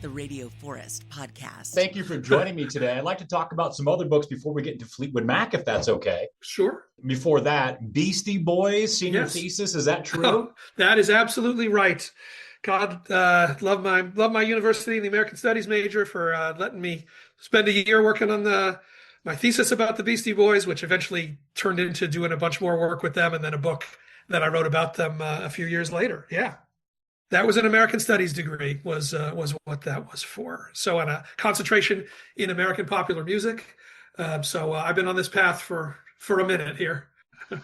the Radio Forest podcast. Thank you for joining me today. I'd like to talk about some other books before we get into Fleetwood Mac, if that's okay. Sure. Before that, Beastie Boys, senior Yes. thesis, is that true? Oh, that is absolutely right. God, love my university and the American Studies major for letting me spend a year working on my thesis about the Beastie Boys, which eventually turned into doing a bunch more work with them, and then a book that I wrote about them a few years later. Yeah. That was an American Studies degree, was what that was for. So, and a concentration in American popular music. So I've been on this path for a minute here.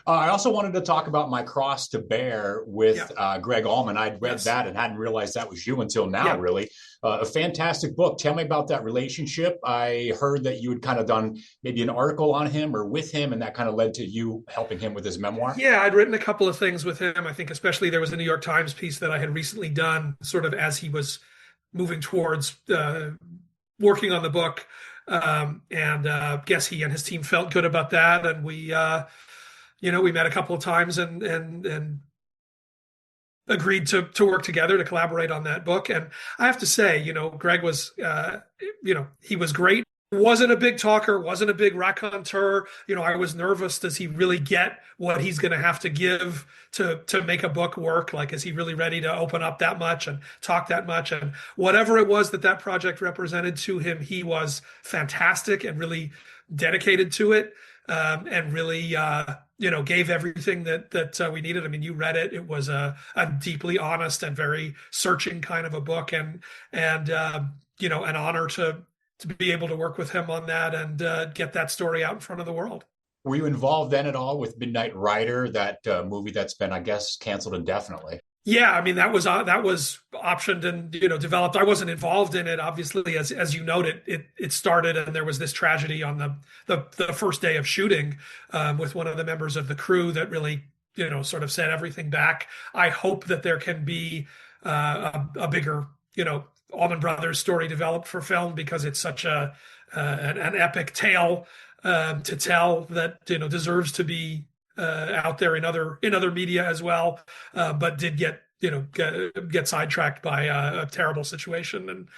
I also wanted to talk about My Cross to Bear with Gregg Allman. I'd read that and hadn't realized that was you until now, really. A fantastic book. Tell me about that relationship. I heard that you had kind of done maybe an article on him or with him, and that kind of led to you helping him with his memoir. Yeah, I'd written a couple of things with him. I think especially there was a New York Times piece that I had recently done sort of as he was moving towards working on the book. And guess he and his team felt good about that. And we met a couple of times and agreed to work together to collaborate on that book. And I have to say, Gregg was, he was great. Wasn't a big talker, wasn't a big raconteur. I was nervous. Does he really get what he's going to have to give to make a book work? Like, is he really ready to open up that much and talk that much? And whatever it was that project represented to him, he was fantastic and really dedicated to it. And really, gave everything that we needed. I mean, you read it. It was a deeply honest and very searching kind of a book, and an honor to be able to work with him on that and get that story out in front of the world. Were you involved then at all with Midnight Rider, that movie that's been, I guess, canceled indefinitely? Yeah, I mean, that was optioned and developed. I wasn't involved in it, obviously, as you noted. It started, and there was this tragedy on the first day of shooting with one of the members of the crew that really sort of set everything back. I hope that there can be a bigger Allman Brothers story developed for film, because it's such an epic tale to tell that deserves to be out there in other media as well, but did get sidetracked by a terrible situation, and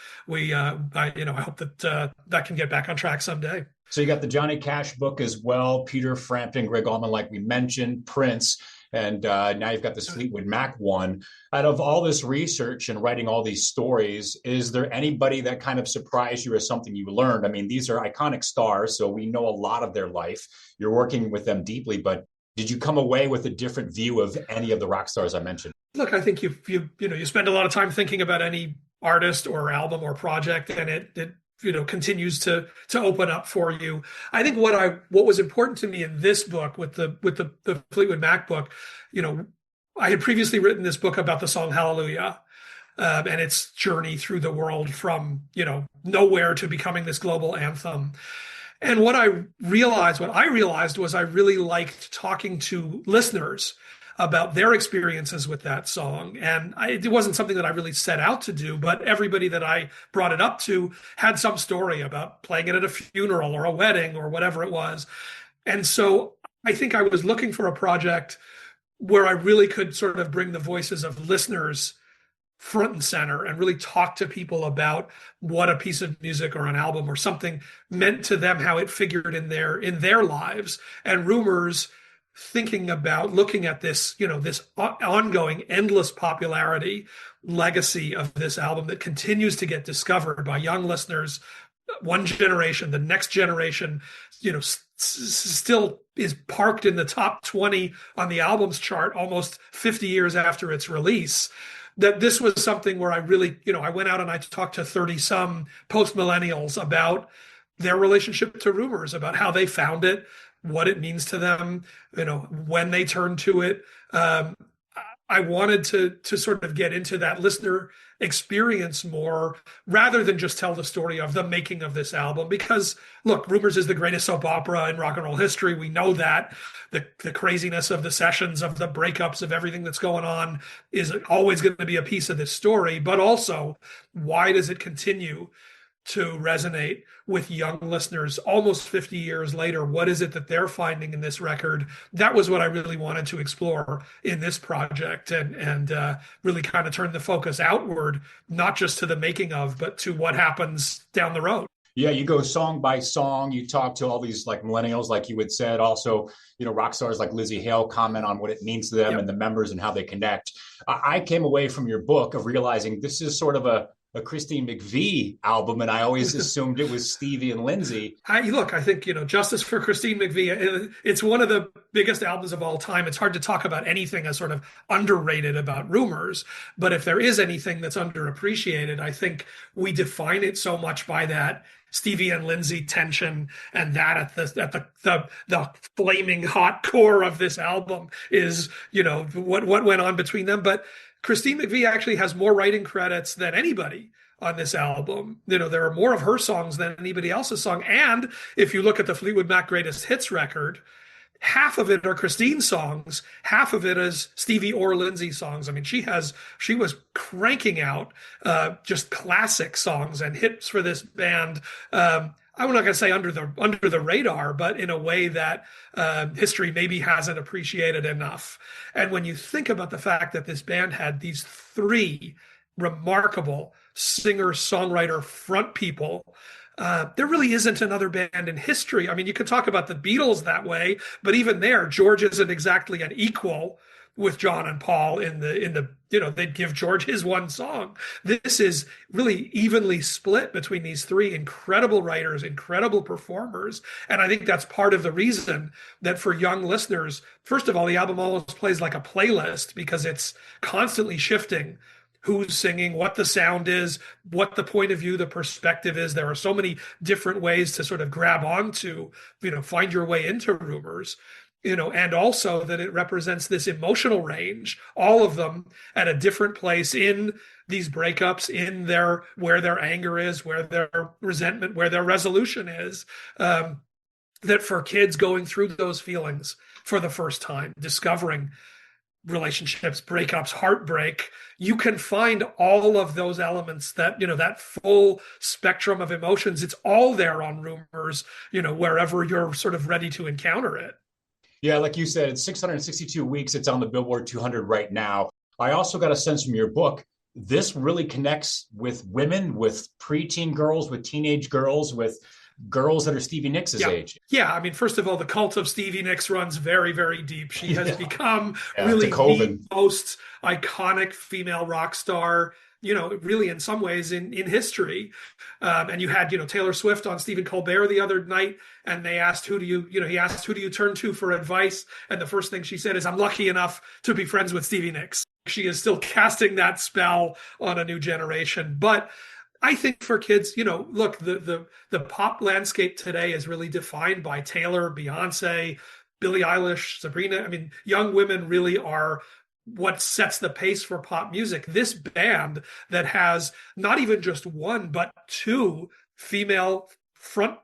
I hope that that can get back on track someday. So you got the Johnny Cash book as well, Peter Frampton, Gregg Allman, like we mentioned, Prince, and now you've got this Fleetwood Mac one. Out of all this research and writing all these stories, is there anybody that kind of surprised you or something you learned? I mean, these are iconic stars, so we know a lot of their life. You're working with them deeply, but did you come away with a different view of any of the rock stars I mentioned? Look, I think you spend a lot of time thinking about any artist or album or project, and it continues to open up for you. I think what was important to me in this book with the Fleetwood Mac book, I had previously written this book about the song Hallelujah. And its journey through the world from nowhere to becoming this global anthem. And what I realized was I really liked talking to listeners about their experiences with that song. And it wasn't something that I really set out to do, but everybody that I brought it up to had some story about playing it at a funeral or a wedding or whatever it was. And so I think I was looking for a project where I really could sort of bring the voices of listeners front and center and really talk to people about what a piece of music or an album or something meant to them, how it figured in their lives. And Rumours, thinking about looking at this, this ongoing endless popularity legacy of this album that continues to get discovered by young listeners, one generation, the next generation, still is parked in the top 20 on the albums chart almost 50 years after its release. That this was something where I really, I went out and I talked to 30 some post-millennials about their relationship to Rumours, about how they found it, what it means to them, when they turned to it. I wanted to sort of get into that listener experience more, rather than just tell the story of the making of this album. Because look, Rumours is the greatest soap opera in rock and roll history. We know that. The craziness of the sessions, of the breakups, of everything that's going on is always going to be a piece of this story. But also, why does it continue to resonate with young listeners almost 50 years later? What is it that they're finding in this record? That was what I really wanted to explore in this project, and really kind of turn the focus outward, not just to the making of, but to what happens down the road. Yeah, you go song by song. You talk to all these like millennials, like you had said. Also, rock stars like Lizzie Hale comment on what it means to them, Yep. and the members and how they connect. I came away from your book of realizing this is sort of a Christine McVie album, and I always assumed it was Stevie and Lindsay. I think, Justice for Christine McVie, it's one of the biggest albums of all time. It's hard to talk about anything as sort of underrated about Rumours, but if there is anything that's underappreciated, I think we define it so much by that Stevie and Lindsay tension, and that at the flaming hot core of this album is, what went on between them. But Christine McVie actually has more writing credits than anybody on this album. There are more of her songs than anybody else's song. And if you look at the Fleetwood Mac Greatest Hits record, half of it are Christine songs, half of it is Stevie or Lindsay songs. I mean, she was cranking out just classic songs and hits for this band. I'm not going to say under the radar, but in a way that history maybe hasn't appreciated enough. And when you think about the fact that this band had these three remarkable singer-songwriter front people, there really isn't another band in history. I mean, you could talk about the Beatles that way, but even there, George isn't exactly an equal with John and Paul in the they'd give George his one song. This is really evenly split between these three incredible writers, incredible performers. And I think that's part of the reason that for young listeners, first of all, the album almost plays like a playlist because it's constantly shifting who's singing, what the sound is, what the point of view, the perspective is. There are so many different ways to sort of grab onto, find your way into Rumours. And also that it represents this emotional range, all of them at a different place in these breakups, in where their anger is, where their resentment, where their resolution is, that for kids going through those feelings for the first time, discovering relationships, breakups, heartbreak, you can find all of those elements that, that full spectrum of emotions. It's all there on Rumours, wherever you're sort of ready to encounter it. Yeah, like you said, it's 662 weeks. It's on the Billboard 200 right now. I also got a sense from your book, this really connects with women, with preteen girls, with teenage girls, with girls that are Stevie Nicks' age. Yeah, I mean, first of all, the cult of Stevie Nicks runs very, very deep. She has become Yeah, really the most iconic female rock star, really in some ways in history. And you had, Taylor Swift on Stephen Colbert the other night, and they asked, he asked, who do you turn to for advice? And the first thing she said is, I'm lucky enough to be friends with Stevie Nicks. She is still casting that spell on a new generation. But I think for kids, look, the pop landscape today is really defined by Taylor, Beyonce, Billie Eilish, Sabrina. I mean, young women really are what sets the pace for pop music. This band that has not even just one, but two female front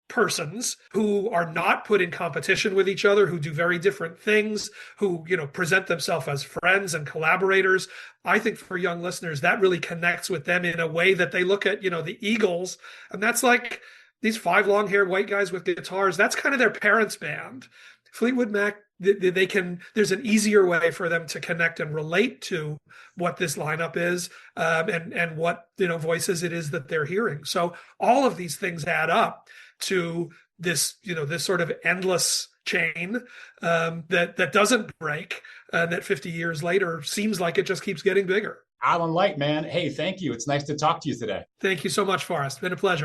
persons who are not put in competition with each other, who do very different things, who, present themselves as friends and collaborators. I think for young listeners, that really connects with them in a way that they look at, the Eagles, and that's like these five long-haired white guys with guitars. That's kind of their parents' band. Fleetwood Mac, there's an easier way for them to connect and relate to what this lineup is, and what, voices it is that they're hearing. So all of these things add up to this, this sort of endless chain that doesn't break, that 50 years later seems like it just keeps getting bigger. Alan Light, man. Hey, thank you. It's nice to talk to you today. Thank you so much, Forrest. It's been a pleasure.